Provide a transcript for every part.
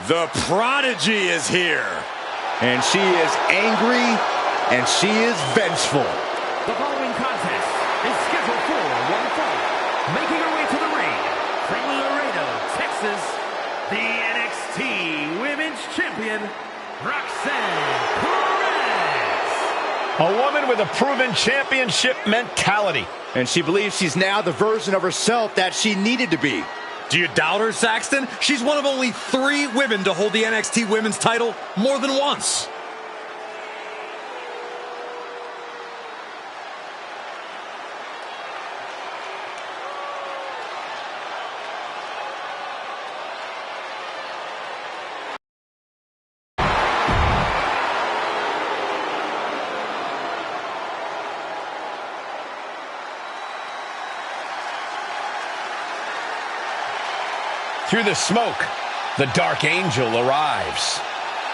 The Prodigy is here. And she is angry, and she is vengeful. The following contest is scheduled for one fall. Making her way to the ring from Laredo, Texas, the NXT Women's Champion, Roxanne Perez. A woman with a proven championship mentality. And she believes she's now the version of herself that she needed to be. Do you doubt her, Saxton? She's one of only 3 women to hold the NXT Women's title more than once. Through the smoke, the Dark Angel arrives.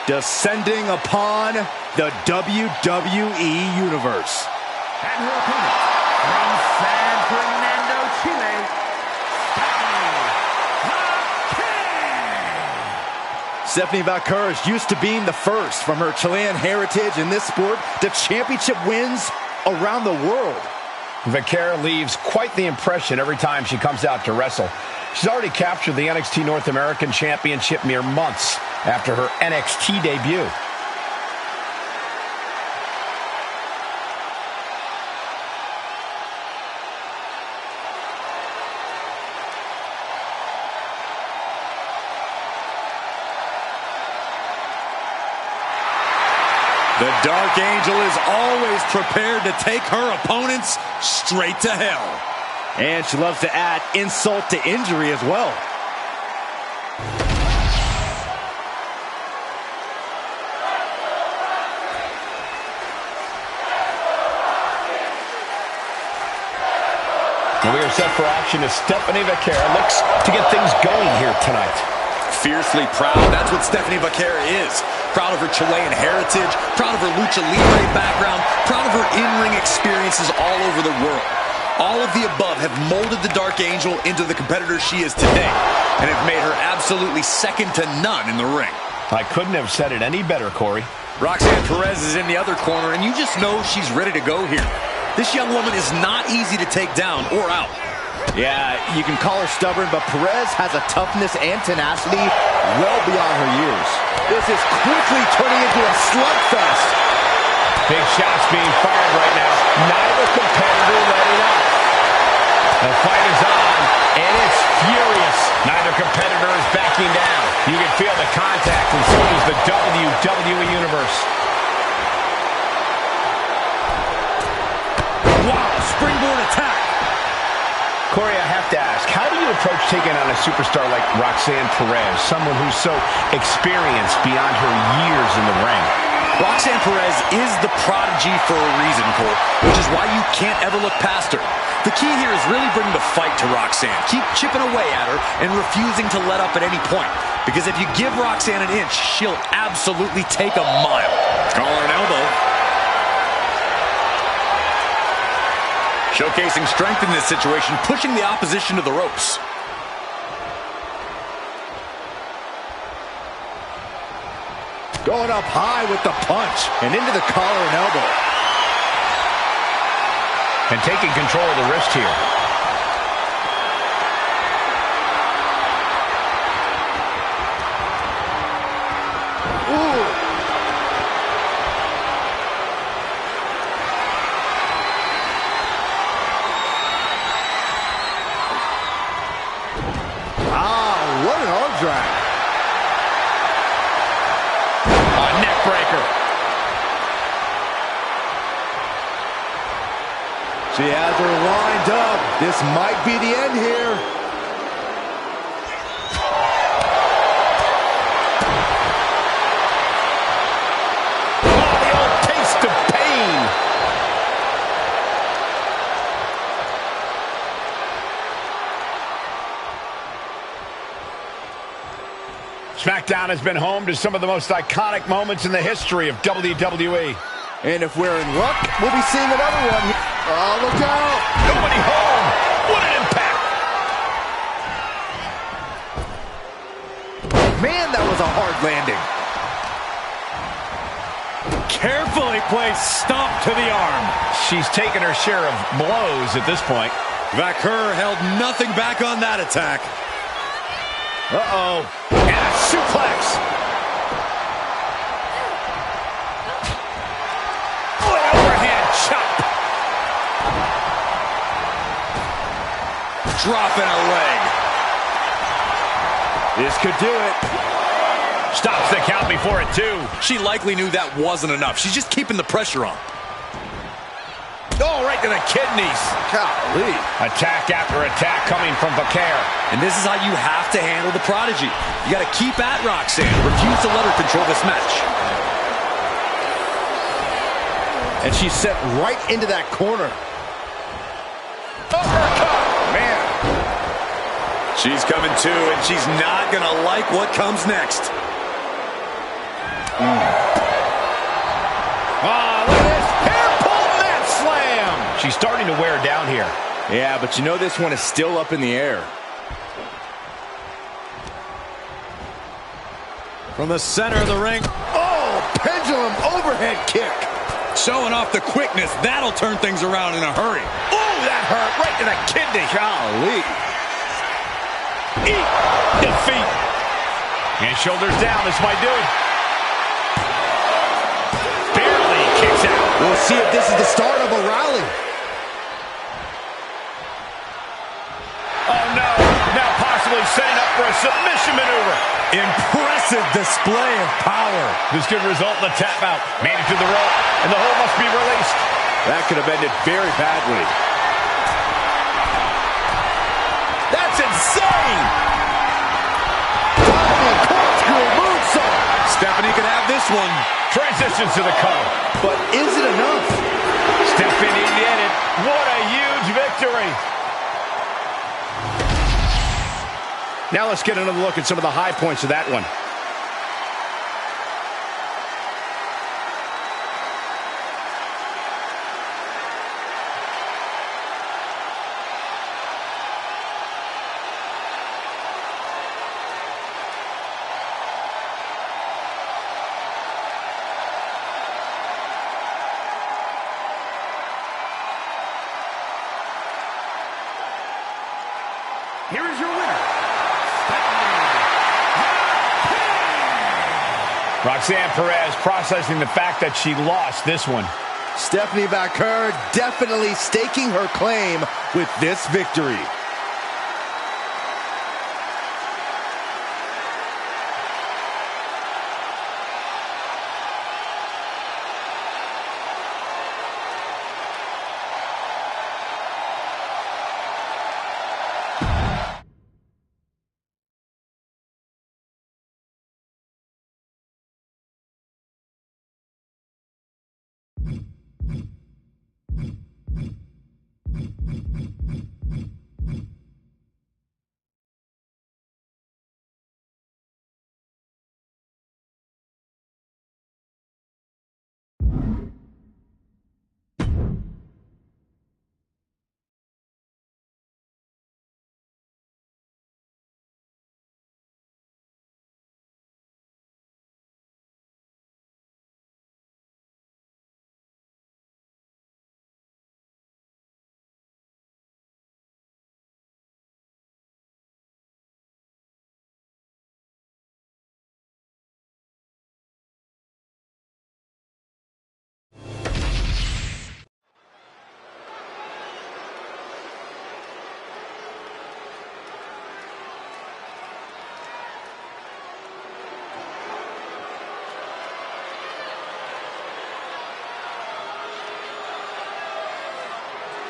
Descending upon the WWE Universe. And her opponent, from San Fernando, Chile, Stephanie Valcour used to being the first from her Chilean heritage in this sport to championship wins around the world. Valcour leaves quite the impression every time she comes out to wrestle. She's already captured the NXT North American Championship mere months after her NXT debut. The Dark Angel is always prepared to take her opponents straight to hell. And she loves to add insult to injury as well. And we are set for action as Stephanie Valcour looks to get things going here tonight. Fiercely proud, that's what Stephanie Valcour is. Proud of her Chilean heritage, proud of her lucha libre background, proud of her in-ring experiences all over the world. All of the above have molded the Dark Angel into the competitor she is today and have made her absolutely second to none in the ring. I couldn't have said it any better, Corey. Roxanne Perez is in the other corner, and you just know she's ready to go here. This young woman is not easy to take down or out. Yeah, you can call her stubborn, but Perez has a toughness and tenacity well beyond her years. This is quickly turning into a slugfest. Big shots being fired right now. Neither competitor letting up. The fight is on, and it's furious. Neither competitor is backing down. You can feel the contact, and so does the WWE Universe. Wow, springboard attack. Corey, I have to ask, how do you approach taking on a superstar like Roxanne Perez, someone who's so experienced beyond her years in the ring? Roxanne Perez is the prodigy for a reason, Cole, which is why you can't ever look past her. The key here is really bringing the fight to Roxanne. Keep chipping away at her and refusing to let up at any point. Because if you give Roxanne an inch, she'll absolutely take a mile. Collar and elbow. Showcasing strength in this situation, pushing the opposition to the ropes. Going up high with the punch and into the collar and elbow. And taking control of the wrist here. Ooh. Ah, what an arm drag. Neckbreaker. She has her lined up. This might be the end here. Oh, the old taste of pain. SmackDown has been home to some of the most iconic moments in the history of WWE. And if we're in luck, we'll be seeing another one. Oh, look out! Nobody home. What an impact! Man, that was a hard landing. Carefully placed stomp to the arm. She's taken her share of blows at this point. Vaquer held nothing back on that attack. Uh-oh. And a suplex. Oh, an overhand chop. Dropping a leg. This could do it. Stops the count before it, too. She likely knew that wasn't enough. She's just keeping the pressure on. Oh, right to the kidneys. Golly. Attack after attack coming from Vaquer. And this is how you have to handle the Prodigy. You got to keep at Roxanne. Refuse to let her control this match. And she's set right into that corner. Uppercut. Man. She's coming too, and she's not going to like what comes next. Oh, look at this. Hair pull mat slam. She's starting to wear down here. Yeah, but you know this one is still up in the air. From the center of the ring. Oh, pendulum overhead kick. Showing off the quickness. That'll turn things around in a hurry. Oh, that hurt right to the kidney. Golly. Eat defeat. And shoulders down. This might do it. Barely kicks out. We'll see if this is the start of a rally. Oh, no. Now possibly setting up for a submission maneuver. Impressive display of power. This could result in a tap out. Made it to the rope, and the hold must be released. That could have ended very badly. That's insane! Diving corkscrew moonsault. Stephanie could have this one. Transitions to the cover. But is it enough? Stephanie did it. What a huge victory. Now let's get another look at some of the high points of that one. Here is your winner, Roxanne Perez processing the fact that she lost this one. Stephanie Vaquer definitely staking her claim with this victory.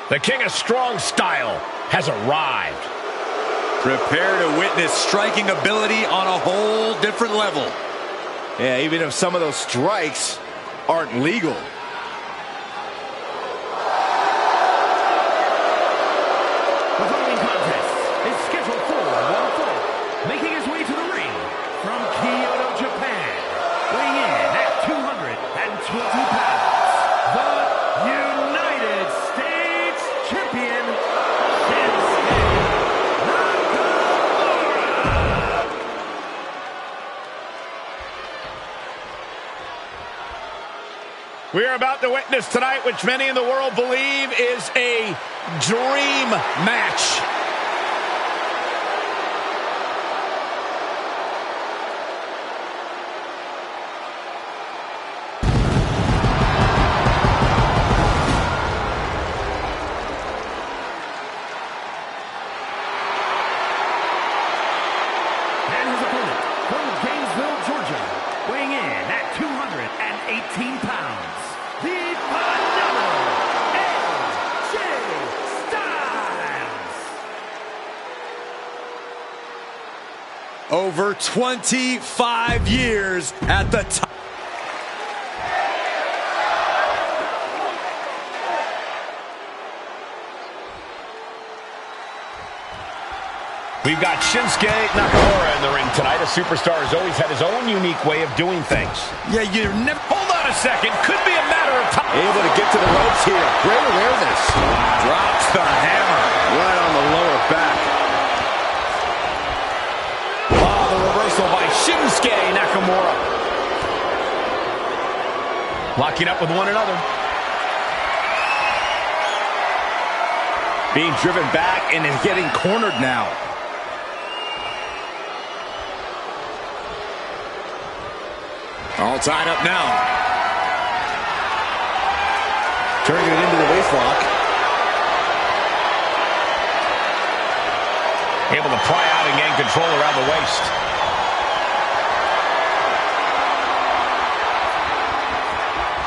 The King of Strong Style has arrived. Prepare to witness striking ability on a whole different level. Yeah, even if some of those strikes aren't legal. The following contest is scheduled for one fall. Making his way to the ring from Kyoto, Japan. Weighing in at 220 pounds. The United States Champion, Shinsuke Nakamura. We are about to witness tonight, which many in the world believe is a dream match. And his opponent from Gainesville, Georgia, weighing in at 218 pounds, the phenomenal AJ Styles. Over 25 years at the top. We've got Shinsuke Nakamura in the ring tonight. A superstar has always had his own unique way of doing things. Yeah, you're never... Hold on a second. Could be a matter of time. Able to get to the ropes here. Great awareness. Drops the hammer. Right on the lower back. Oh, the reversal by Shinsuke Nakamura. Locking up with one another. Being driven back and is getting cornered now. All tied up now. Turning it into the waistlock. Able to pry out and gain control around the waist.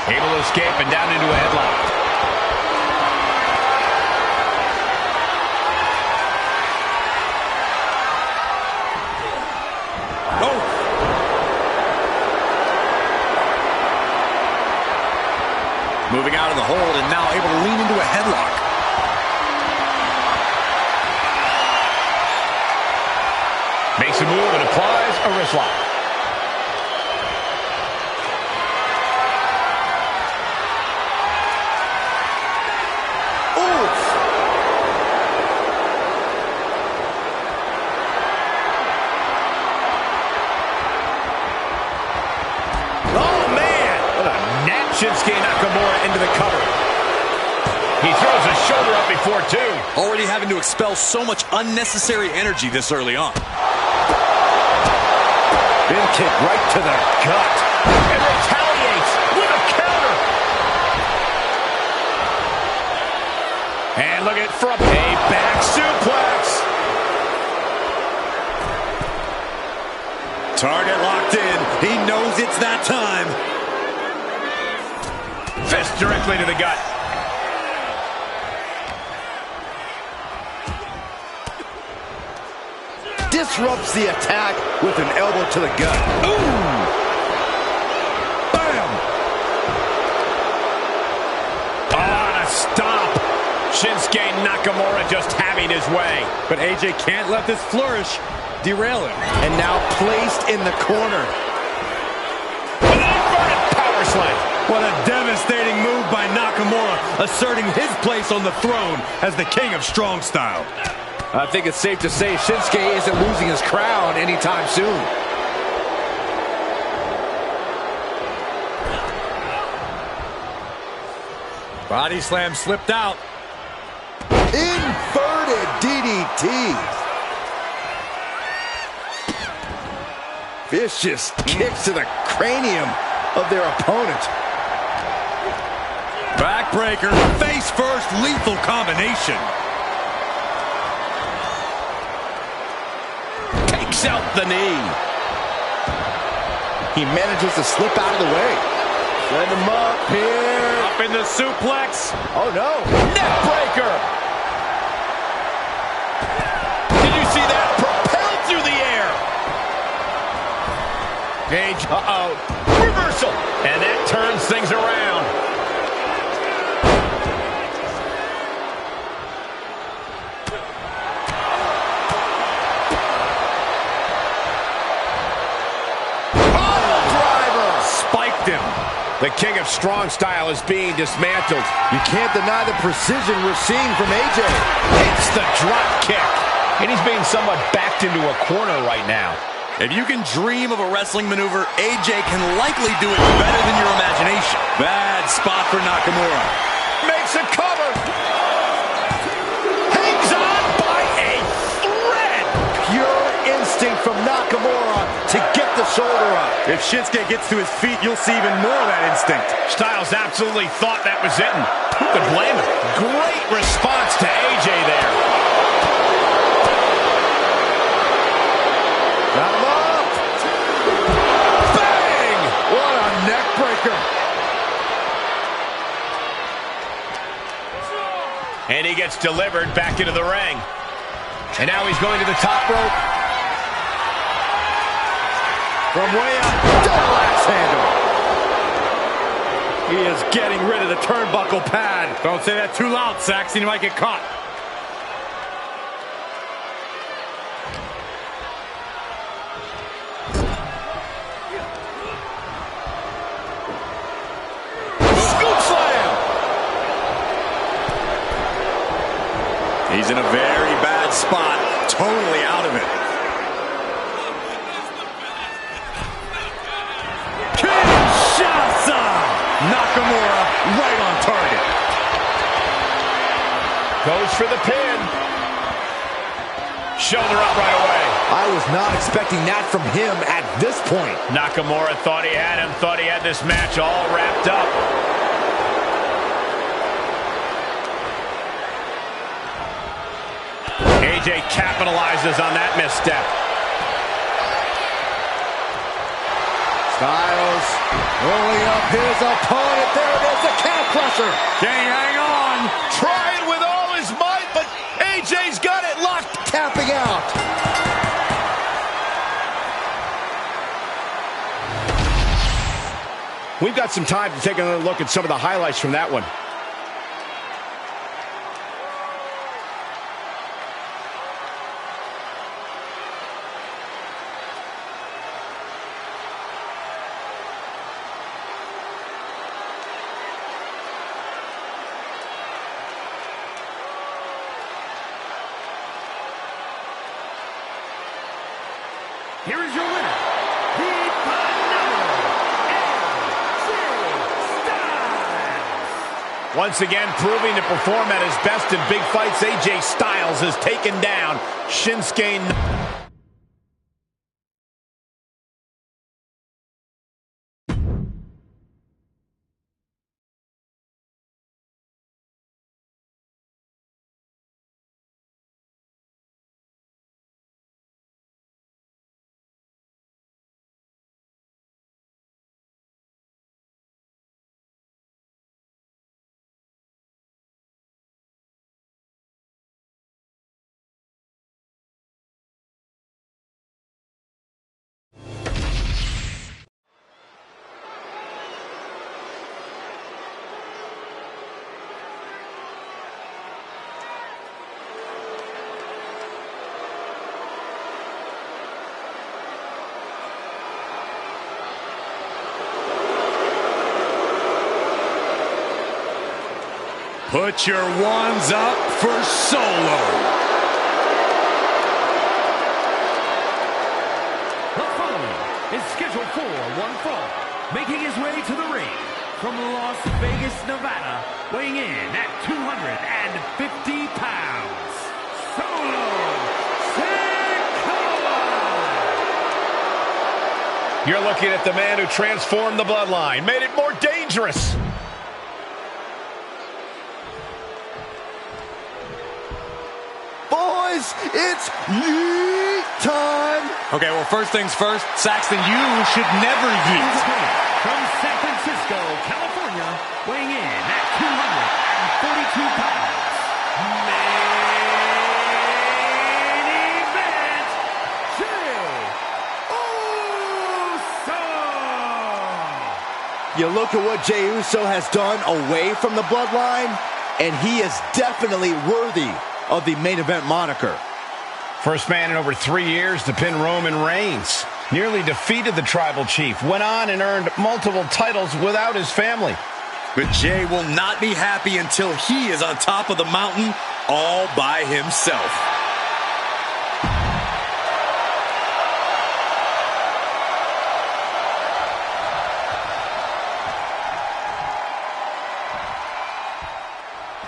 Able to escape and down into a headlock. Moving out of the hold and now able to lean into a headlock. Makes a move and applies a wrist lock. Shinsuke Nakamura into the cover. He throws his shoulder up before two. Already having to expel so much unnecessary energy this early on. Bin kick right to the gut. And retaliates with a counter. And look at from a back suplex. Target locked in. He knows it's that time. Fist directly to the gut. Disrupts the attack with an elbow to the gut. Ooh! Bam! On a stomp. Shinsuke Nakamura just having his way. But AJ can't let this flourish derail him. And now placed in the corner. With an inverted power slam. What a devastating move by Nakamura, asserting his place on the throne as the king of strong style. I think it's safe to say Shinsuke isn't losing his crown anytime soon. Body slam slipped out. Inverted DDT. Vicious kicks to the cranium of their opponent. Backbreaker, face first, lethal combination. Takes out the knee. He manages to slip out of the way. Send him up here. Up in the suplex. Oh no. Neck breaker. Did you see that? Propelled through the air. Gage. Uh-oh. Reversal. And that turns things around. Him. The king of strong style is being dismantled. You can't deny the precision we're seeing from AJ. It's the drop kick. And he's being somewhat backed into a corner right now. If you can dream of a wrestling maneuver, AJ can likely do it better than your imagination. Bad spot for Nakamura. Makes a cover. Hangs on by a thread. Pure instinct from Nakamura to get the shoulder up. If Shinsuke gets to his feet, you'll see even more of that instinct. Styles absolutely thought that was it, and who could blame him? Great response to AJ there. Got him up. Bang! What a neck breaker. And he gets delivered back into the ring. And now he's going to the top rope. From way up, double axe handle. He is getting rid of the turnbuckle pad. Don't say that too loud, Saxon. You might get caught. Scoop slam. He's in a very bad spot. Totally out of it. Nakamura right on target. Goes for the pin. Shoulder up right away. I was not expecting that from him at this point. Nakamura thought he had him, thought he had this match all wrapped up. AJ capitalizes on that misstep. Styles rolling up his opponent. There it is, the calf crusher. Can he hang on? Trying with all his might, but AJ's got it locked. Tapping out. We've got some time to take another look at some of the highlights from that one. Here is your winner, the phenomenal AJ Styles. Once again, proving to perform at his best in big fights, AJ Styles has taken down Shinsuke. Put your ones up for Solo. The following is scheduled for one fall. Making his way to the ring from Las Vegas, Nevada, weighing in at 250 pounds, Solo Sikoa! You're looking at the man who transformed the bloodline, made it more dangerous. Boys, it's yeet time. Okay, well, first things first, Saxton, you should never yeet. From San Francisco, California, weighing in at 242 pounds, main event, Jey Uso! You look at what Jey Uso has done away from the bloodline, and he is definitely worthy of the main event moniker. First man in over 3 years to pin Roman Reigns. Nearly defeated the tribal chief. Went on and earned multiple titles without his family. But Jey will not be happy until he is on top of the mountain all by himself.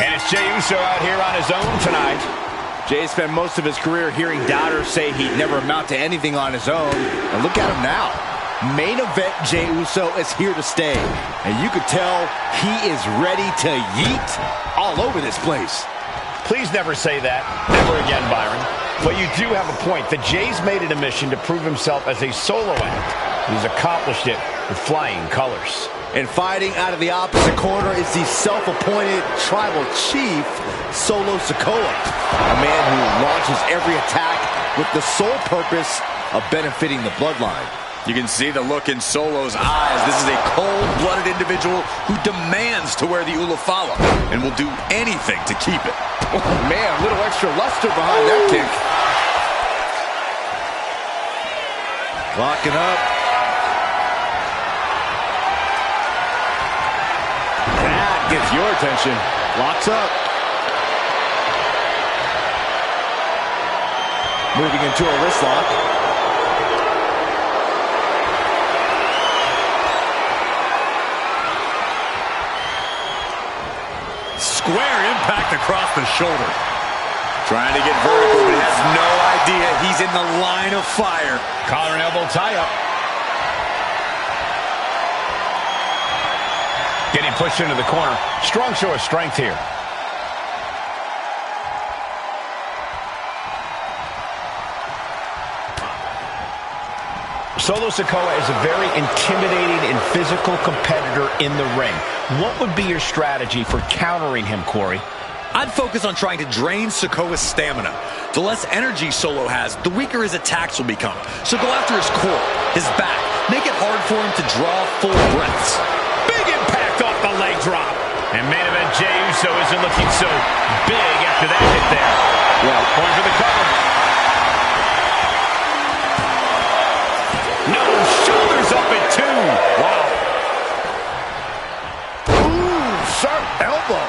And it's Jey Uso out here on his own tonight. Jey spent most of his career hearing doubters say he'd never amount to anything on his own. And look at him now. Main event Jey Uso is here to stay. And you could tell he is ready to yeet all over this place. Please never say that ever again, Byron. But you do have a point. The Jey's made it a mission to prove himself as a solo act. He's accomplished it with flying colors. And fighting out of the opposite corner is the self-appointed tribal chief, Solo Sikoa. A man who launches every attack with the sole purpose of benefiting the bloodline. You can see the look in Solo's eyes. This is a cold-blooded individual who demands to wear the Ulafala and will do anything to keep it. Oh, man, a little extra luster behind that kick. Locking up. That gets your attention. Locks up. Moving into a wrist lock. Square impact across the shoulder. Trying to get vertical, but he has no idea he's in the line of fire. Collar and elbow tie-up. Getting pushed into the corner. Strong show of strength here. Solo Sikoa is a very intimidating and physical competitor in the ring. What would be your strategy for countering him, Corey? I'd focus on trying to drain Sikoa's stamina. The less energy Solo has, the weaker his attacks will become. So go after his core, his back. Make it hard for him to draw full breaths. Big impact off the leg drop. And main event Jey Uso isn't looking so big after that hit there. Yeah, going for the cover. No, shoulders up at 2. Wow. ooh, sharp elbow.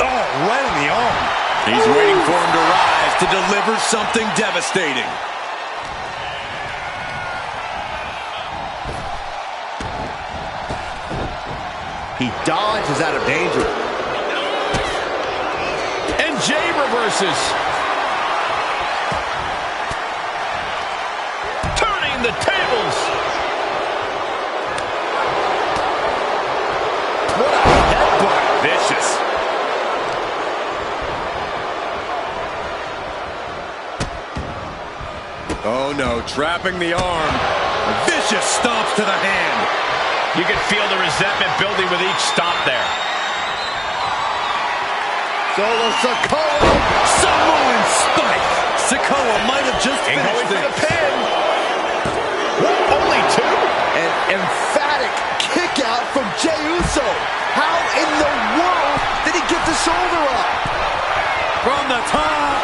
Oh, right in the arm. He's waiting for him to rise to deliver something devastating. He dodges out of danger. And Jey reverses. Turning the tables. What a headbutt. Vicious. Oh no, trapping the arm. A vicious stomps to the hand. You can feel the resentment building with each stomp there. Solo Sikoa. Samoan spike. Sikoa might have just And going finished for the this. pin. What, only 2? An emphatic kick out from Jey Uso. How in the world did he get the shoulder up? From the top.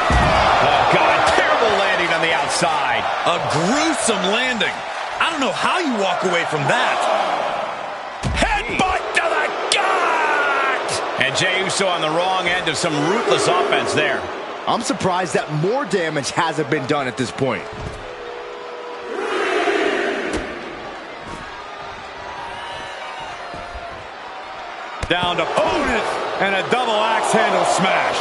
Oh, God, terrible landing on the outside. A gruesome landing. I don't know how you walk away from that. Headbutt to the gut! And Jey Uso on the wrong end of some ruthless offense there. I'm surprised that more damage hasn't been done at this point. Down to opponent and a double axe handle smash.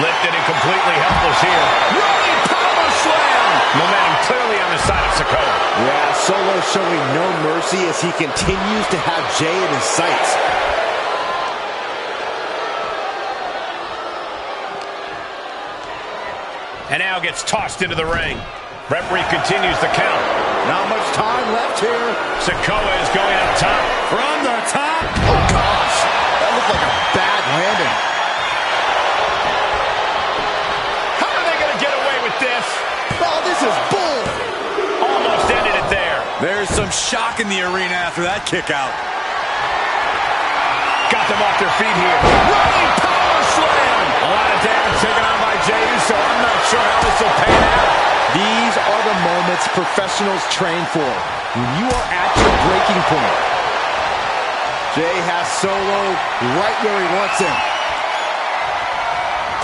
Lifted and completely helpless here. Running power slam. Momentum clearly on the side of Sikoa. Yeah, Solo showing no mercy as he continues to have Jey in his sights. And now gets tossed into the ring. Referee continues the count. Not much time left here. Sikoa is going up top. From the top. Oh, gosh. That looked like a bad landing. How are they going to get away with this? Oh, this is bull. Almost ended it there. There's some shock in the arena after that kick out. Got them off their feet here. Running power slam. A lot of damage taken on by Jey Uso. I'm not sure how this will pan out. These are the moments professionals train for. When you are at your breaking point. Jey has Solo right where he wants him.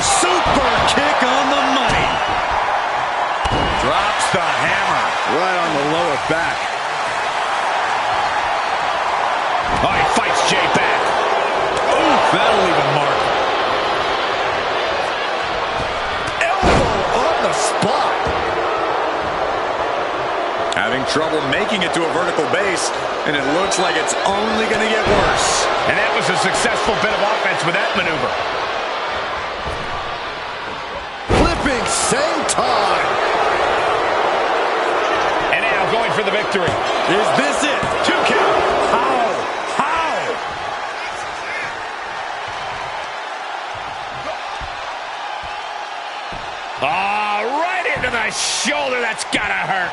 Super kick on the money. Drops the hammer. Right on the lower back. Jay back. Ooh, that'll leave a mark. Elbow on the spot. Having trouble making it to a vertical base, and it looks like it's only going to get worse. And that was a successful bit of offense with that maneuver. Flipping senton. And now going for the victory. Is this it? 2 count. How? Right into the shoulder. That's gotta hurt.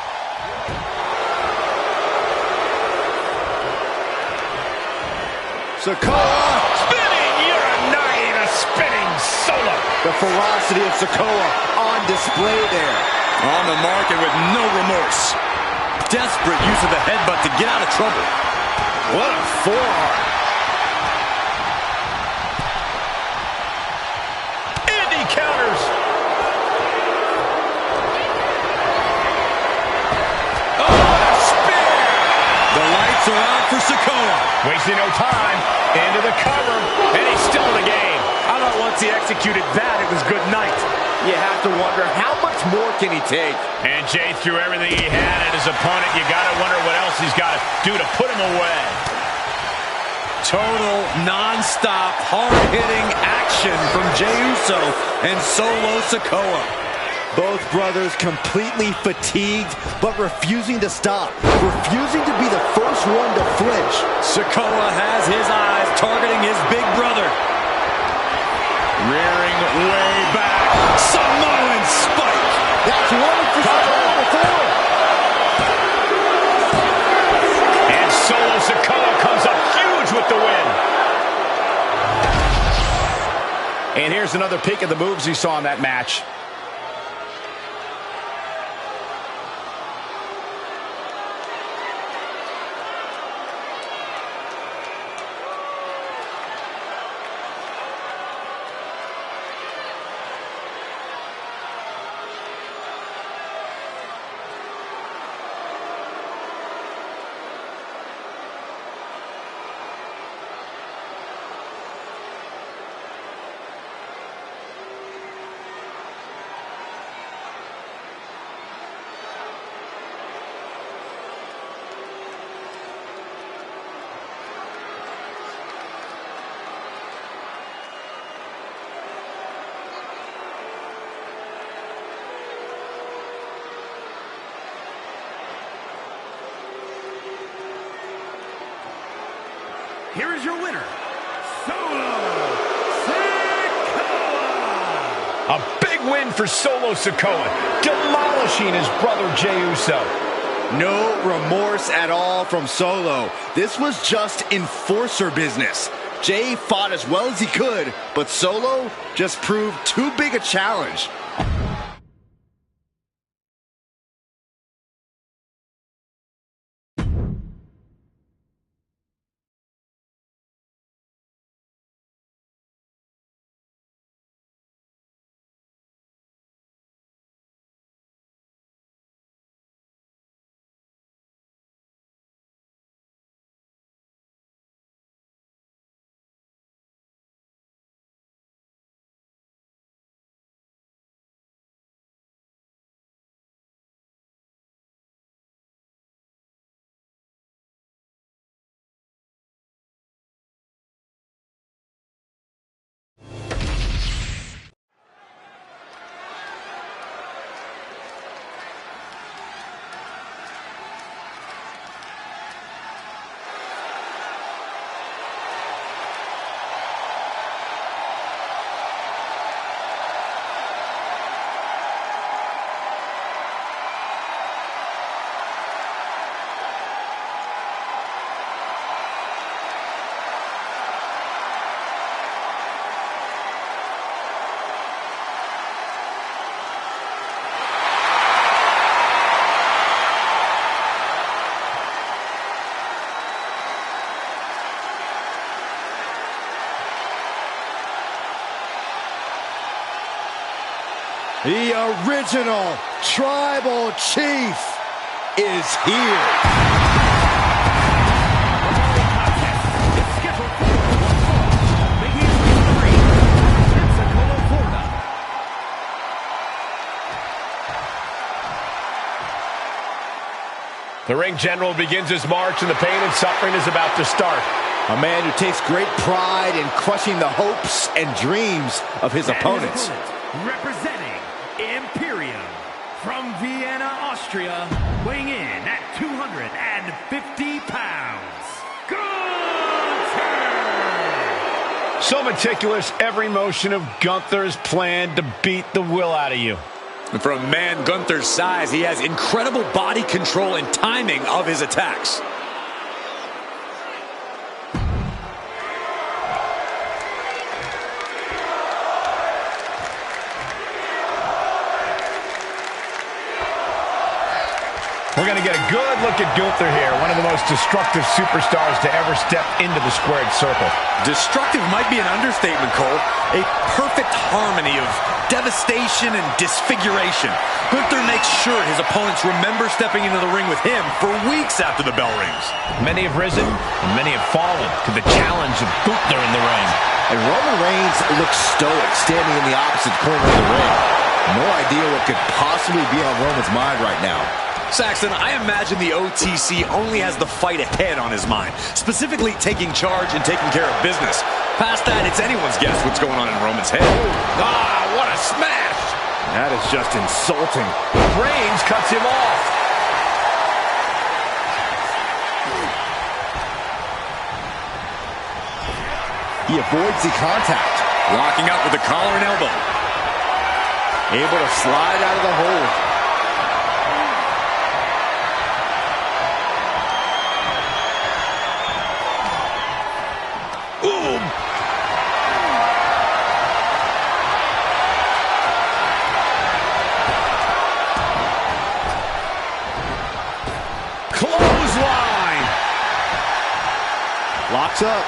Sikoa. Spinning Uranagi, the spinning solo. The ferocity of Sikoa on display there. On the mark and with no remorse. Desperate use of the headbutt to get out of trouble. What a forearm. And he counters. Oh, what a spear! The lights are out for Sikoa. Wasting no time. Into the cover. And he's still in the game. I thought once he executed that, it was good night. You have to wonder, how much more can he take? And Jay threw everything he had at his opponent. You got to wonder what else he's got to do to put him away. Total, non-stop, hard-hitting action from Jey Uso and Solo Sikoa. Both brothers completely fatigued, but refusing to stop. Refusing to be the first one to flinch. Sikoa has his eyes targeting his big brother. Rearing way back. Samoan spike. That's one for Sikoa before. And Solo Sikoa comes up huge with the win. And here's another peek at the moves you saw in that match. Here is your winner, Solo Sikoa. A big win for Solo Sikoa, demolishing his brother Jey Uso. No remorse at all from Solo. This was just enforcer business. Jey fought as well as he could, but Solo just proved too big a challenge. The original Tribal Chief is here. It's scheduled The ring general begins his march, and the pain and suffering is about to start. A man who takes great pride in crushing the hopes and dreams of his opponents. Representing Imperium from Vienna, Austria, weighing in at 250 pounds, Gunther! So meticulous, every motion of Gunther's plan to beat the will out of you. And for a man Gunther's size, he has incredible body control and timing of his attacks. We're going to get a good look at Gunther here, one of the most destructive superstars to ever step into the squared circle. Destructive might be an understatement, Cole. A perfect harmony of devastation and disfiguration. Gunther makes sure his opponents remember stepping into the ring with him for weeks after the bell rings. Many have risen, and many have fallen to the challenge of Gunther in the ring. And Roman Reigns looks stoic, standing in the opposite corner of the ring. No idea what could possibly be on Roman's mind right now. Saxton, I imagine the OTC only has the fight ahead on his mind, specifically taking charge and taking care of business. Past that, it's anyone's guess what's going on in Roman's head. Ah, what a smash! That is just insulting. Reigns cuts him off. He avoids the contact. Locking up with the collar and elbow. Able to slide out of the hold. Clothesline! Locks up.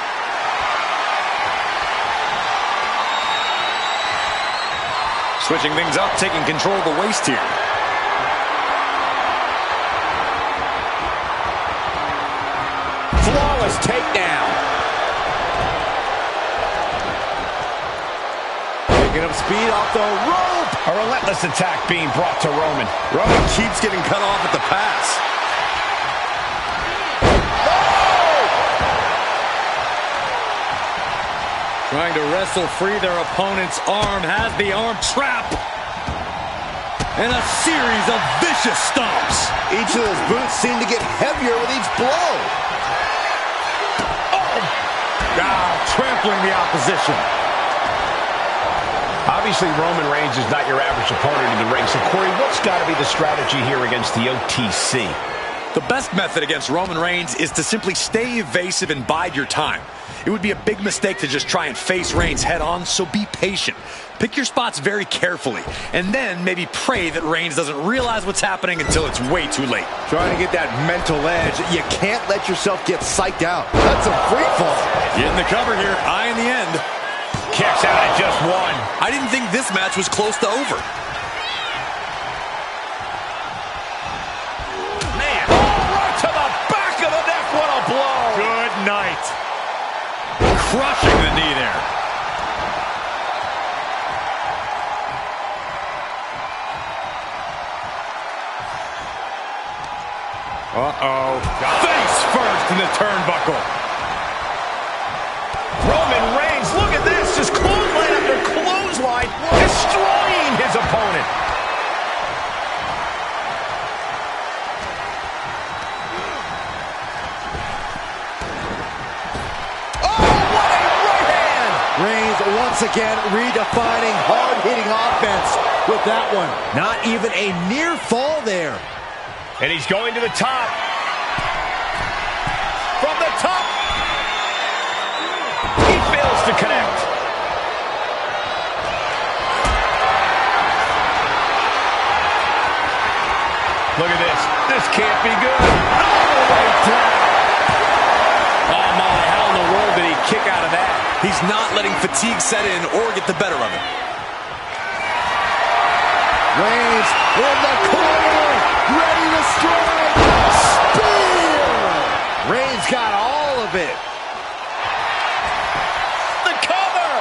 Switching things up, taking control of the waist here. Flawless takedown. Picking up speed off the rope. A relentless attack being brought to Roman. Roman keeps getting cut off at the pass. Trying to wrestle free their opponent's arm, has the arm trap. And a series of vicious stomps. Each of those boots seem to get heavier with each blow. Trampling the opposition. Obviously, Roman Reigns is not your average opponent in the ring. So, Corey, what's got to be the strategy here against the OTC? The best method against Roman Reigns is to simply stay evasive and bide your time. It would be a big mistake to just try and face Reigns head on, so be patient. Pick your spots very carefully, and then maybe pray that Reigns doesn't realize what's happening until it's way too late. Trying to get that mental edge. You can't let yourself get psyched out. That's a free fall. Getting the cover here, eye in the end. Kicks out at just one. I didn't think this match was close to over. Man, right to the back of the neck. What a blow. Good night. Crushing the knee there. Uh-oh. Face first in the turnbuckle. Roman Reigns, look at this. Just clothesline after clothesline, destroying his opponent. Reigns once again redefining hard-hitting offense with that one. Not even a near fall there. And he's going to the top. From the top. He fails to connect. Look at this. This can't be good. All the way down. Oh my, how in the world did he kick out of that? He's not letting fatigue set in or get the better of it. Reigns in the corner, ready to strike. Spear! Reigns got all of it. The cover.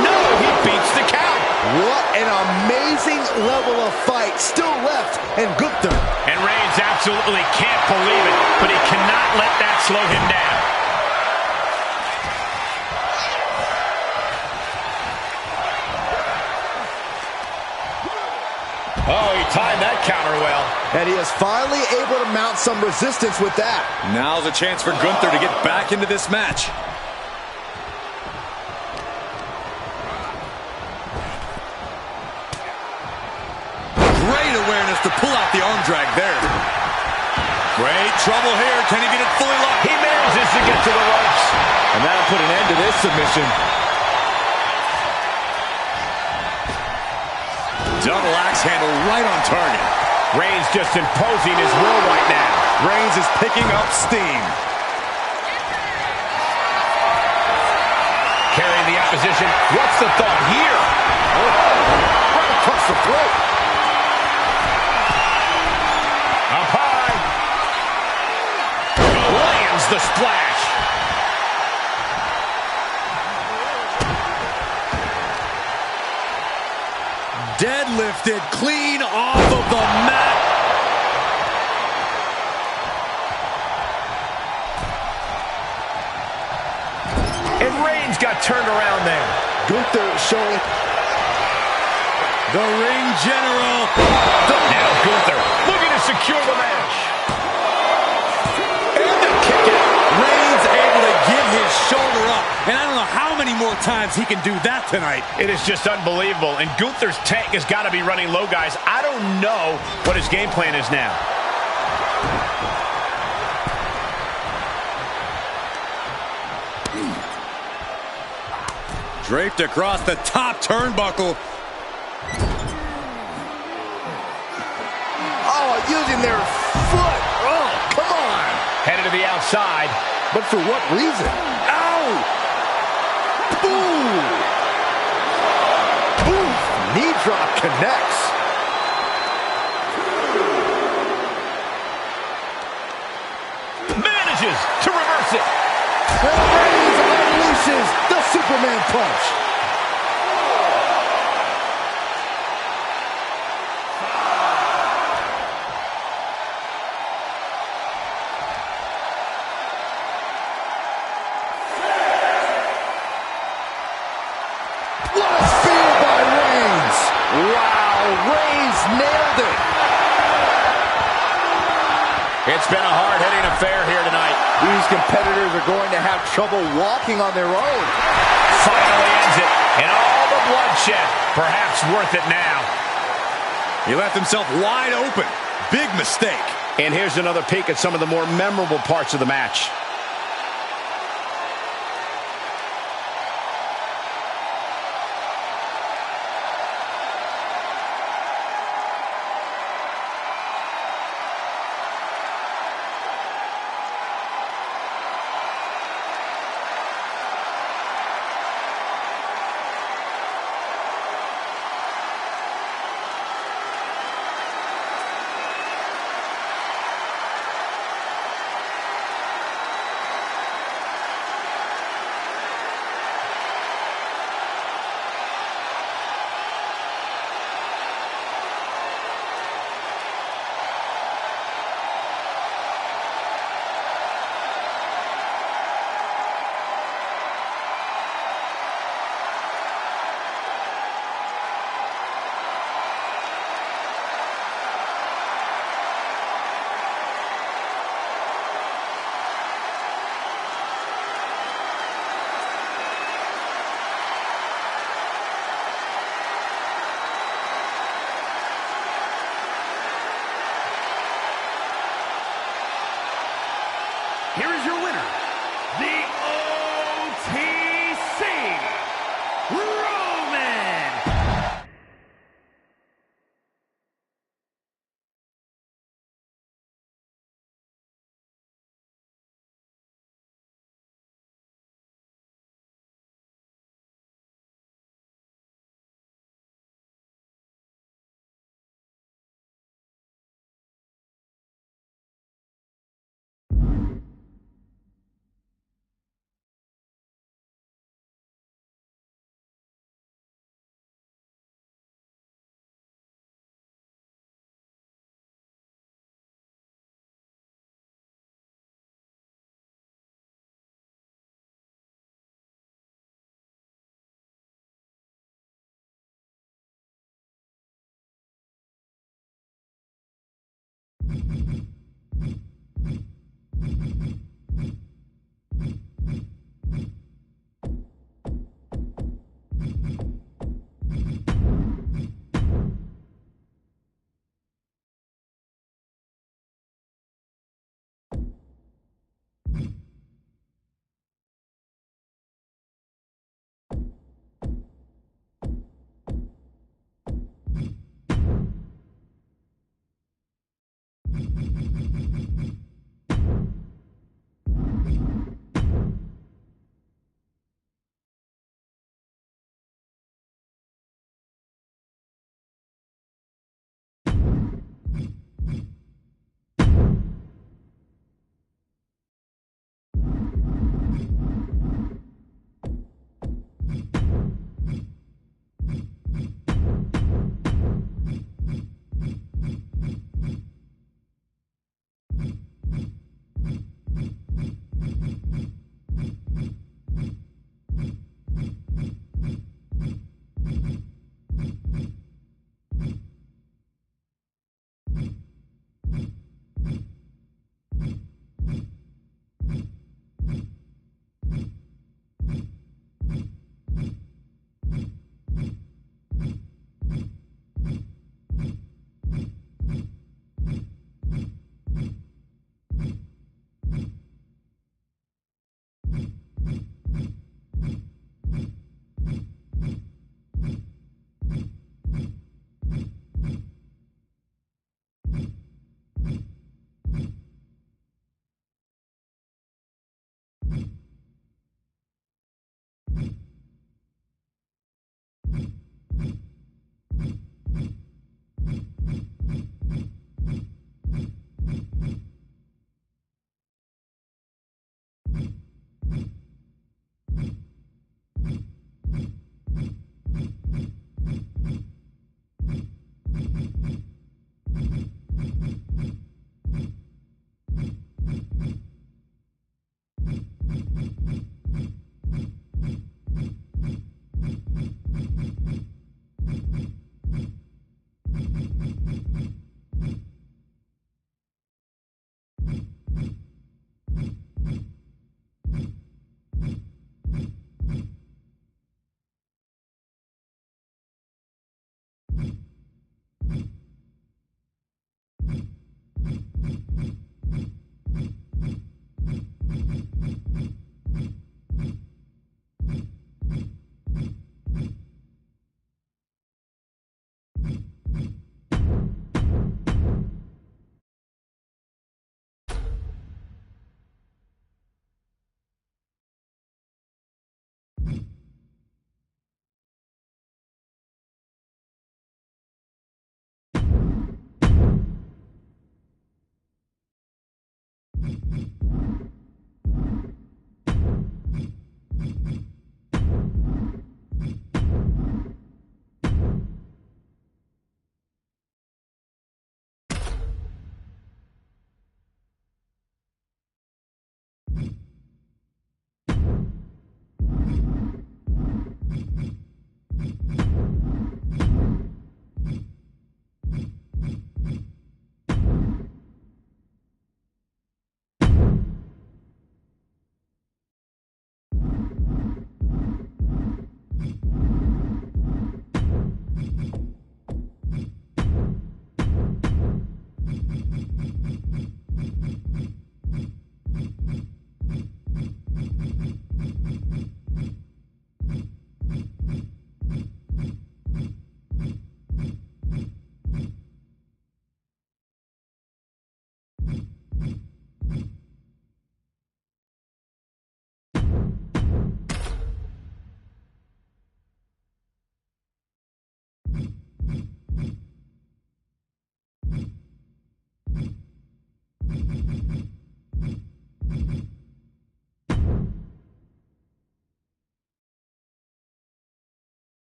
No, he beats the count. What an amazing level of fight still left in Gunther. And Reigns out absolutely can't believe it, but he cannot let that slow him down. Oh, he timed that counter well. And he is finally able to mount some resistance with that. Now's a chance for Gunther to get back into this match. Great awareness to pull out the arm drag there. Great trouble here. Can he get it fully locked? He manages to get to the ropes. And that'll put an end to this submission. Double axe handle right on target. Reigns just imposing his will right now. Reigns is picking up steam. Carrying the opposition. What's the thought here? Oh, right across the throat. Up high. Lands the splash. Deadlifted clean off of the mat. And Reigns got turned around there. Gunther showing The ring general. Now Gunther looking to secure the match. And the kick out. Reigns able to get his shoulder up. And I don't know how many more times he can do that tonight. It is just unbelievable. And Gunther's tank has got to be running low, guys. I don't know what his game plan is now. Draped across the top turnbuckle. Oh, using their foot. Oh, come on. Headed to the outside. But for what reason? Ow! Boom! Boom! Knee drop connects. Manages to reverse it. And Reigns unleashes the Superman punch. What a spear by Reigns. Wow, Reigns nailed it. It's been a hard-hitting affair here tonight. These competitors are going to have trouble walking on their own. Finally ends it. And all the bloodshed, perhaps worth it now. He left himself wide open. Big mistake. And here's another peek at some of the more memorable parts of the match.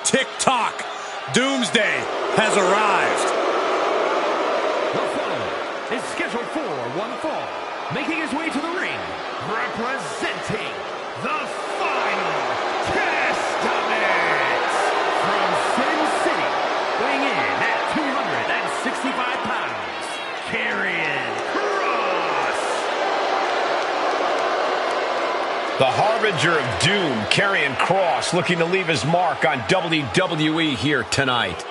tick-tock. Doomsday has arrived. The foe is scheduled for one fall. Making his way to the ring, representing the Final Testament. From Sin City, weighing in at 265 pounds, Karrion Kross. The harbinger of doom, Karrion Kross, looking to leave his mark on WWE here tonight.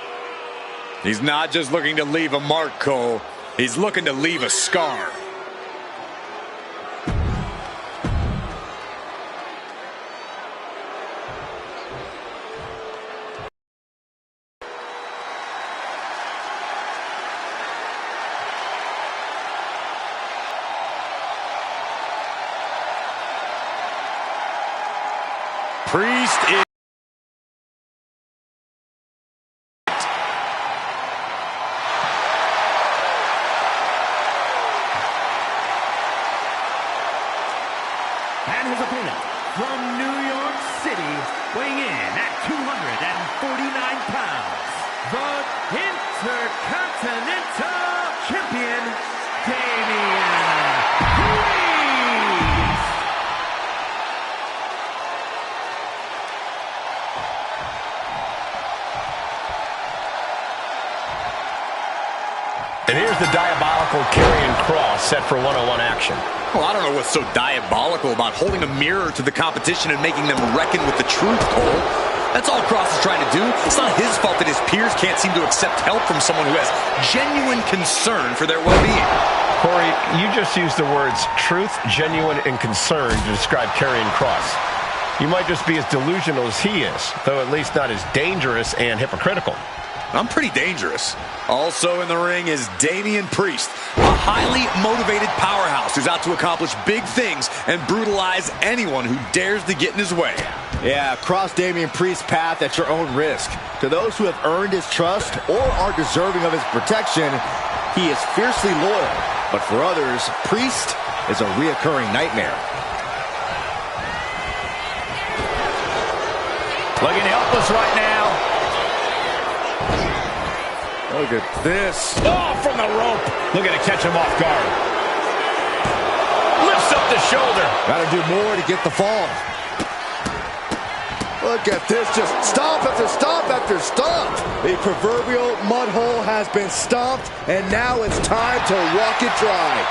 He's not just looking to leave a mark, Cole. He's looking to leave a scar. Priest is... And his opponent from New York City, weighing in at 249 pounds, the Intercontinental Champion, Damian Priest. And here's the diabolical Karrion Kross set for one-on-one action. Well, I don't know what's so diabolical about holding a mirror to the competition and making them reckon with the truth, Cole. That's all Kross is trying to do. It's not his fault that his peers can't seem to accept help from someone who has genuine concern for their well-being. Corey, you just used the words truth, genuine, and concern to describe Karrion Kross. You might just be as delusional as he is, though at least not as dangerous and hypocritical. I'm pretty dangerous. Also in the ring is Damian Priest, a highly motivated powerhouse who's out to accomplish big things and brutalize anyone who dares to get in his way. Yeah, cross Damian Priest's path at your own risk. To those who have earned his trust or are deserving of his protection, he is fiercely loyal. But for others, Priest is a reoccurring nightmare. Looking helpless right now. Look at this. Oh, from the rope. Looking to catch him off guard. Lifts up the shoulder. Got to do more to get the fall. Look at this, just stomp after stomp after stomp. The proverbial mud hole has been stomped, and now it's time to walk it dry.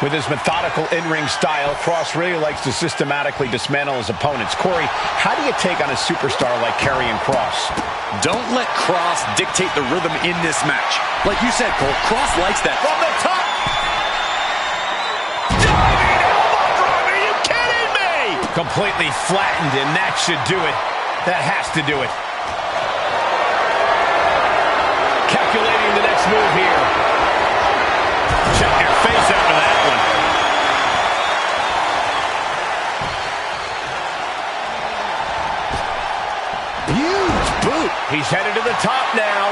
With his methodical in-ring style, Kross really likes to systematically dismantle his opponents. Corey, how do you take on a superstar like Karrion Kross? Don't let Kross dictate the rhythm in this match. Like you said, Cole, Kross likes that. From the top! Diving elbow drop! Are you kidding me? Completely flattened, and that should do it. That has to do it. Calculating the next move here. Check your face after that one. Huge boot. He's headed to the top now.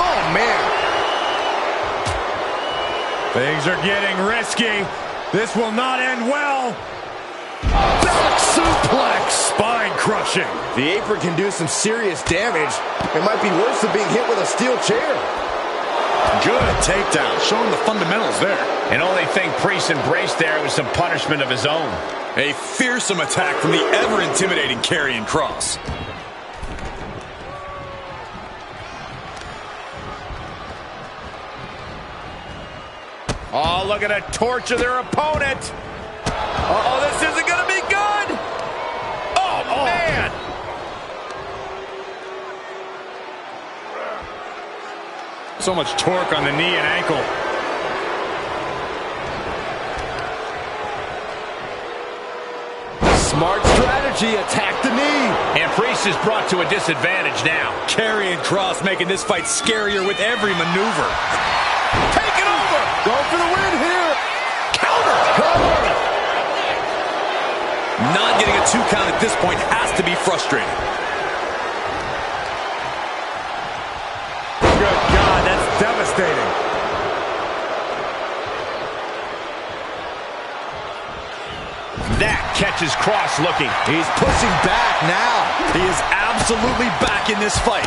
Oh, man. Things are getting risky. This will not end well. Back suplex. Spine crushing. The apron can do some serious damage. It might be worse than being hit with a steel chair. Good takedown, showing the fundamentals there. And only thing Priest embraced there was some punishment of his own. A fearsome attack from the ever-intimidating Karrion Kross. Oh, look at that torture their opponent. Uh-oh, this isn't going to be good. Oh, man. So much torque on the knee and ankle. Smart strategy, attack the knee. And Priest is brought to a disadvantage now. Karrion Kross making this fight scarier with every maneuver. Take it over. Going for the win here. Counter. Cover. Not getting a 2 count at this point has to be frustrating. Good God, that's devastating. That catches match is cross-looking. He's pushing back now. He is absolutely back in this fight.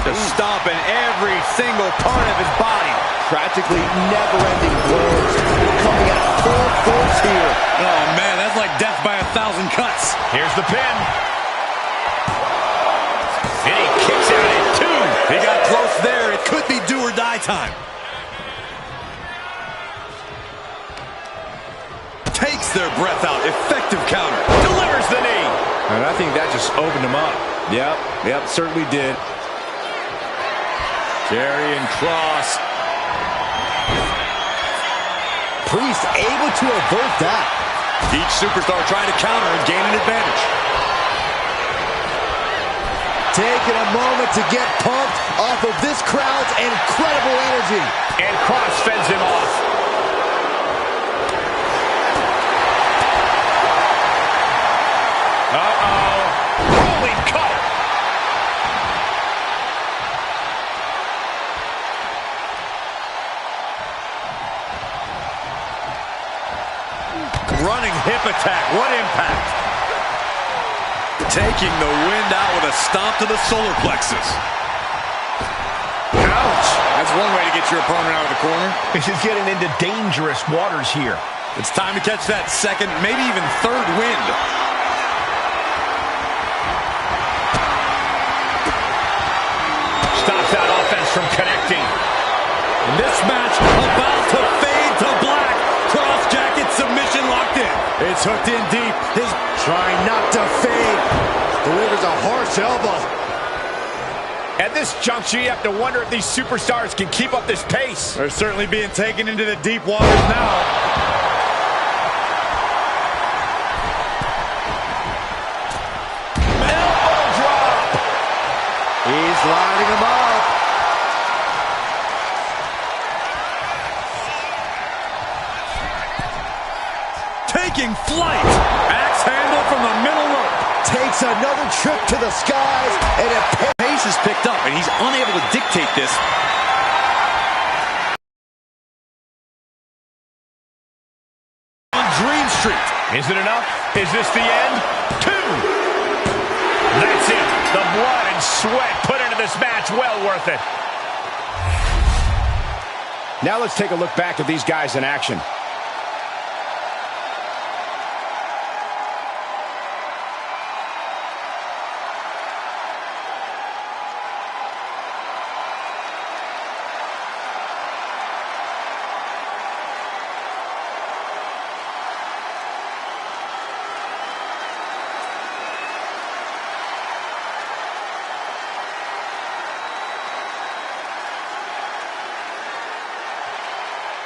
Just stomping every single part of his body. Practically never-ending blows. Coming at full force here. Oh, man, that's like death by 1,000 cuts. Here's the pin. And he kicks out at 2. He got close there. It could be do or die time. Takes their breath out. Effective counter. Delivers the knee. And I think that just opened him up. Yep, certainly did. Karrion Kross. Priest able to avert that. Each superstar trying to counter and gain an advantage. Taking a moment to get pumped off of this crowd's incredible energy. And Kross fends him off. Uh-oh. Rolling cutter. Running hip attack. What impact. Taking the wind out with a stomp to the solar plexus. Ouch. That's one way to get your opponent out of the corner. This is getting into dangerous waters here. It's time to catch that second, maybe even third wind. Stops that offense from connecting. And this match about to fade to black. Cross jacket submission locked in. It's hooked in deep. His Trying not to fade. Delivers a harsh elbow. At this juncture, you have to wonder if these superstars can keep up this pace. They're certainly being taken into the deep waters now. Elbow drop. He's lining him up. Taking flight. Axe handle from the middle rope. Takes another trip to the skies. And it Pace is picked up, and he's unable to dictate this. On Dream Street. Is it enough? Is this the end? 2. That's it. The blood and sweat put into this match. Well worth it. Now let's take a look back at these guys in action.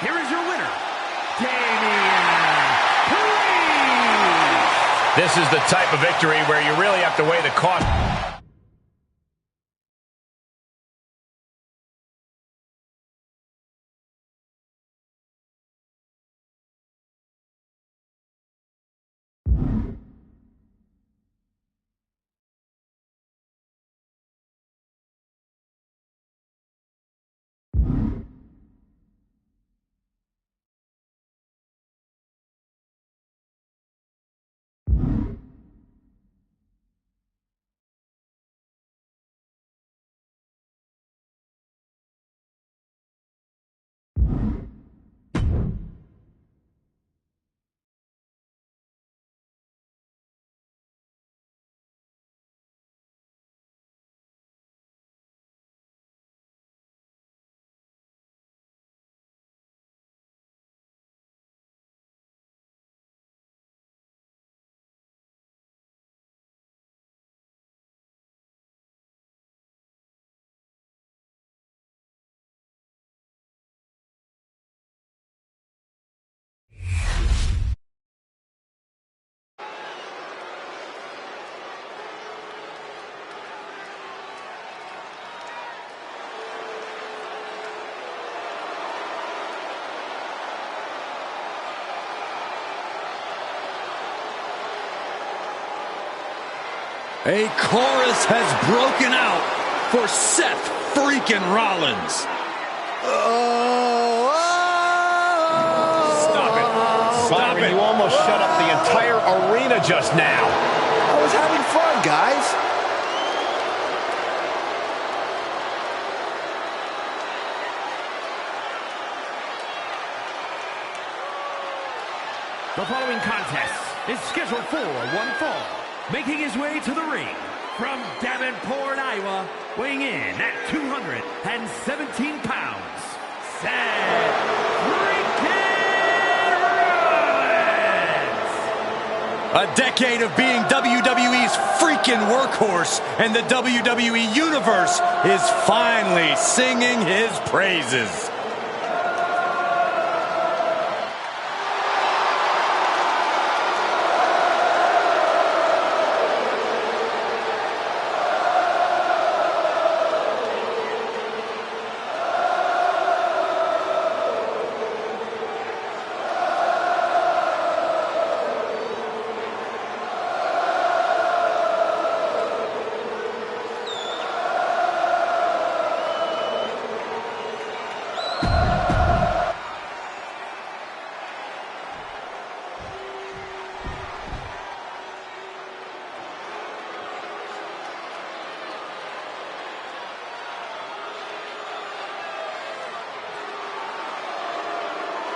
Here is your winner, Damian Priest. This is the type of victory where you really have to weigh the cost. A chorus has broken out for Seth freaking Rollins. Stop it. Stop it. You almost shut up the entire arena. arena just now. I was having fun, guys. The following contest is scheduled for one fall. Making his way to the ring from Davenport, Iowa, weighing in at 217 pounds, Seth freaking Rollins! A decade of being WWE's freaking workhorse, and the WWE Universe is finally singing his praises.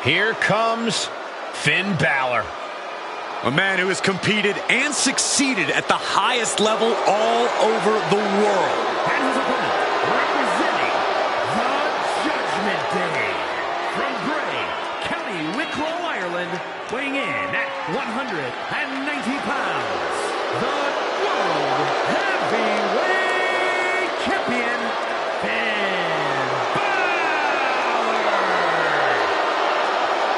Here comes Finn Balor. A man who has competed and succeeded at the highest level all over the world. And his opponent, representing the Judgment Day, from Bray, County Wicklow, Ireland, weighing in at 190 pounds, the World Heavyweight Champion, Finn Balor!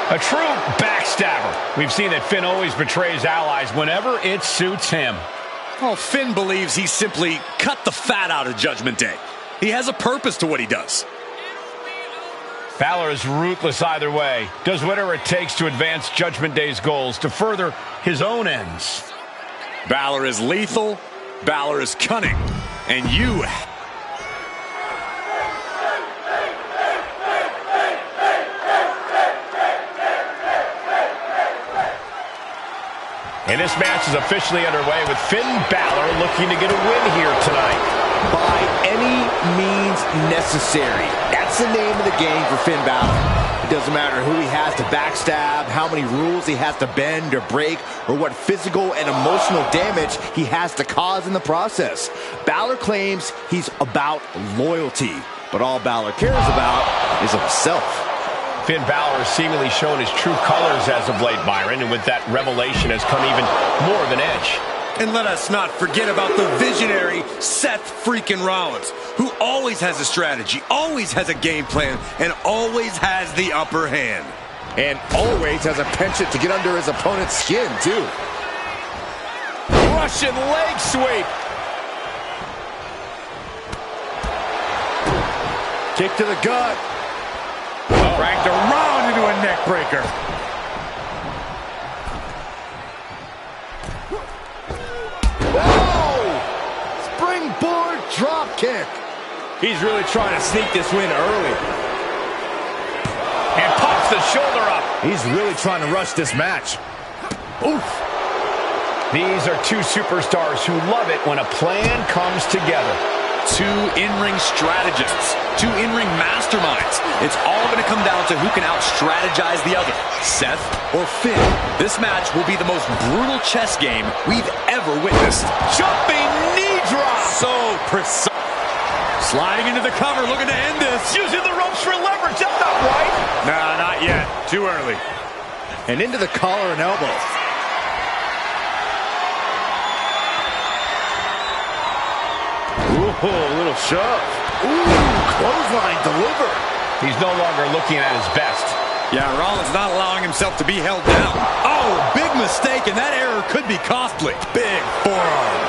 A true backstabber. We've seen that Finn always betrays allies whenever it suits him. Well, Finn believes he simply cut the fat out of Judgment Day. He has a purpose to what he does. Balor is ruthless either way. Does whatever it takes to advance Judgment Day's goals, to further his own ends. Balor is lethal, Balor is cunning, and you... And this match is officially underway with Finn Balor looking to get a win here tonight. By any means necessary. That's the name of the game for Finn Balor. It doesn't matter who he has to backstab, how many rules he has to bend or break, or what physical and emotional damage he has to cause in the process. Balor claims he's about loyalty, but all Balor cares about is himself. Finn Balor has seemingly shown his true colors as of late, Byron, and with that revelation has come even more of an edge. And let us not forget about the visionary Seth freaking Rollins, who always has a strategy, always has a game plan, and always has the upper hand. And always has a penchant to get under his opponent's skin, too. Russian leg sweep. Kick to the gut. Dragged around into a neck breaker. Whoa! Springboard drop kick. He's really trying to sneak this win early. And pops the shoulder up. He's really trying to rush this match. Oof. These are two superstars who love it when a plan comes together. Two in-ring strategists, two in-ring masterminds. It's all going to come down to who can out-strategize the other, Seth or Finn. This match will be the most brutal chess game we've ever witnessed. Jumping knee drop. So precise. Sliding into the cover, looking to end this. Using the ropes for leverage. That's not right. Nah, not yet. Too early. And into the collar and elbow. Ooh, a little shove. Ooh, clothesline delivered. He's no longer looking at his best. Yeah, Rollins not allowing himself to be held down. Oh, big mistake, and that error could be costly. Big forearm.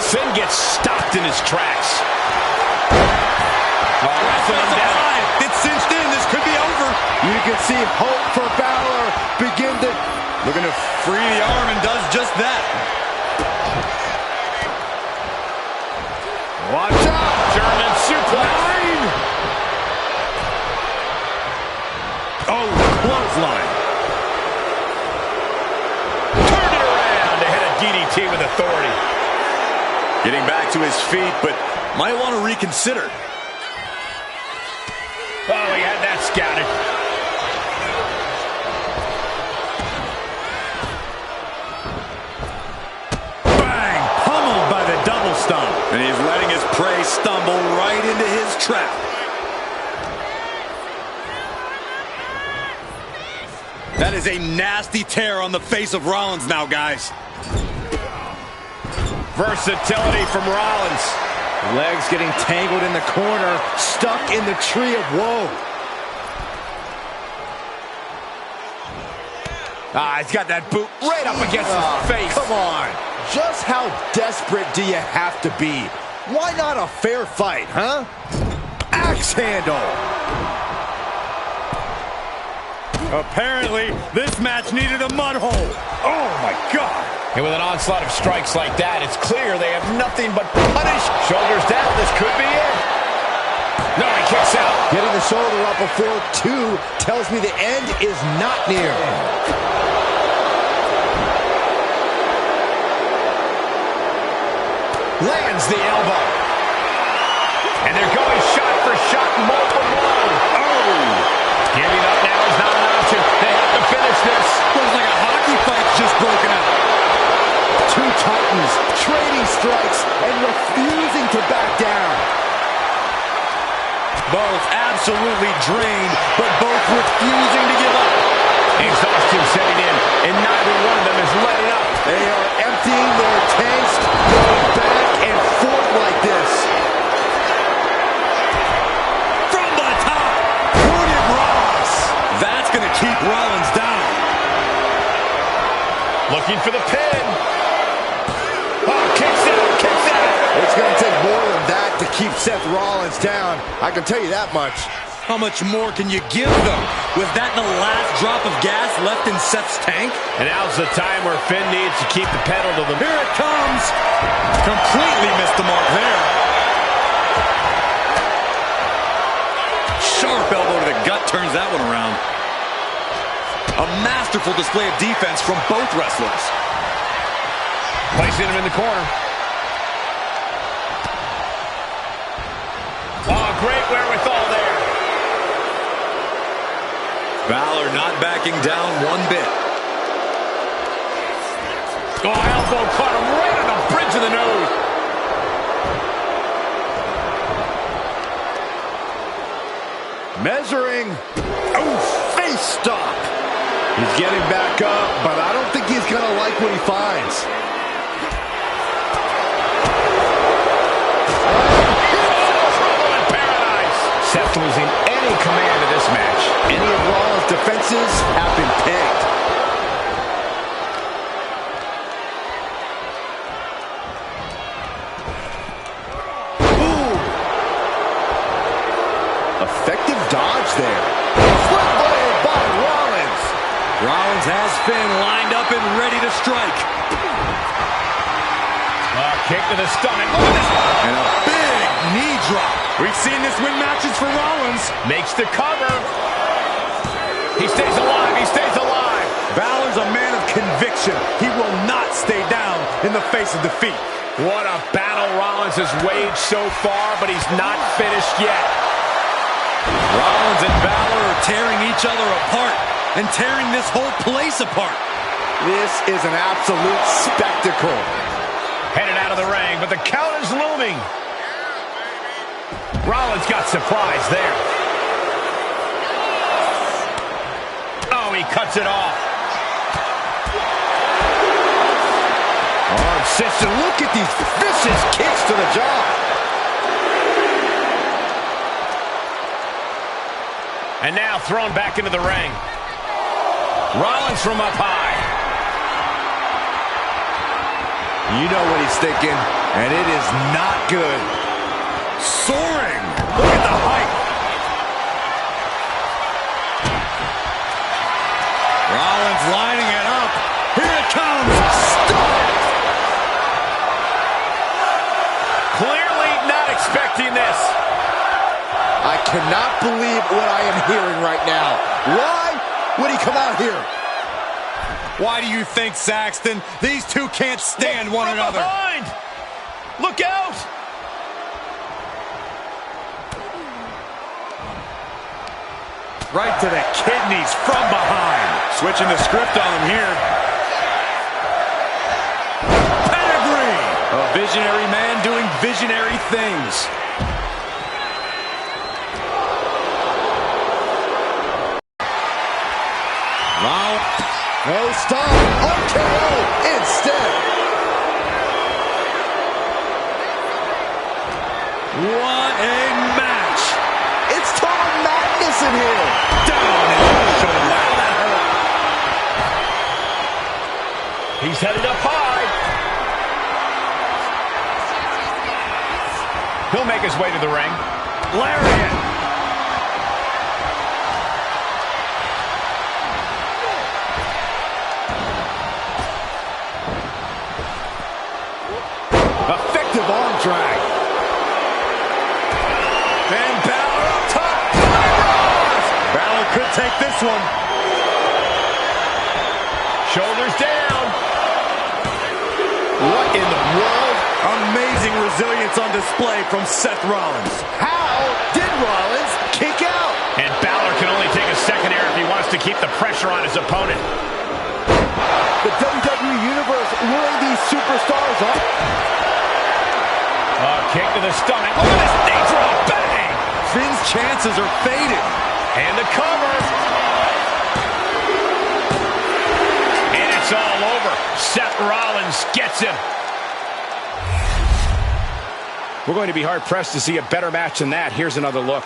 Finn gets stopped in his tracks. It's cinched in. This could be over. You can see hope for Balor begin to... Looking to free the arm and does just that. Watch out! German suplex. Oh, clothesline. authority. Getting back to his feet, but might want to reconsider. Oh, he had that scouted. Bang! Pummeled by the double stomp. And he's letting his prey stumble right into his trap. That is a nasty tear on the face of Rollins now, guys. Versatility from Rollins. Legs getting tangled in the corner, stuck in the tree of woe. He's got that boot right up against his face. Come on. Just how desperate do you have to be? Why not a fair fight, huh? Axe handle. Apparently, this match needed a mud hole. Oh, my God. And with an onslaught of strikes like that, it's clear they have nothing but punish. Shoulders down, this could be it. No, he kicks out. Getting the shoulder up before 2 tells me the end is not near. Lands the elbow. And they're going shot for shot, multiple blow. Oh! Giving up now is not an option. They have to finish this. Looks like a hockey fight's just broken out. Two titans trading strikes and refusing to back down. Both absolutely drained, but both refusing to give up. Exhaustion setting in, and neither one of them is letting up. They are emptying their tanks, going back and forth like this. From the top, Hooded Ross. That's going to keep Rollins down. Looking for the pin. Oh, kicks out, kicks out. It's going to take more than that to keep Seth Rollins down. I can tell you that much. How much more can you give them? Was that the last drop of gas left in Seth's tank? And now's the time where Finn needs to keep the pedal to the... Here it comes. Completely missed the mark there. Sharp elbow to the gut turns that one around. A masterful display of defense from both wrestlers. Placing him in the corner. Oh, great wherewithal there. Balor not backing down one bit. Oh, elbow caught him right on the bridge of the nose. Measuring. Oh, face stop. He's getting back up, but I don't think he's going to like what he finds. Seth losing any command of this match. Any of Rollins' defenses have been pegged. Ooh. Effective dodge there. Flip blade by Rollins. Rollins has Finn lined up and ready to strike. Kick to the stomach. Look at this. And a big knee drop. We've seen this win matches for Rollins. Makes the cover. He stays alive. He stays alive. Balor's a man of conviction. He will not stay down in the face of defeat. What a battle Rollins has waged so far, but he's not finished yet. Rollins and Balor are tearing each other apart and tearing this whole place apart. This is an absolute spectacle. Headed out of the ring, but the count is looming. Rollins got surprised there. Oh, he cuts it off. Arm system. Look at these vicious kicks to the jaw. And now thrown back into the ring. Rollins from up high. You know what he's thinking, and it is not good. Soaring. Look at the height. Rollins lining it up. Here it comes. Stop. Clearly not expecting this. I cannot believe what I am hearing right now. Why would he come out here? Why do you think, Saxton? These two can't stand one another. Behind. Look out! Right to the kidneys from behind. Switching the script on him here. Pedigree! A visionary man doing visionary things. Wow. No stop. RKO instead. What a match. It's total madness in here. Down and shoulder. He's headed up high. He'll make his way to the ring. Lariat. Effective arm drag. And Balor up top. Balor could take this one. Shoulders down. What in the world? Amazing resilience on display from Seth Rollins. How did Rollins kick out? And Balor can only take a second here if he wants to keep the pressure on his opponent. The WWE Universe luring these superstars up. Kick to the stomach. Look at this knee drop. Bang! Finn's chances are faded. And the cover. And it's all over. Seth Rollins gets him. We're going to be hard-pressed to see a better match than that. Here's another look.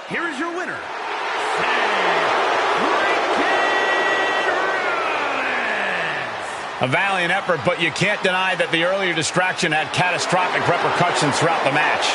Here is your winner, A valiant effort, but you can't deny that the earlier distraction had catastrophic repercussions throughout the match.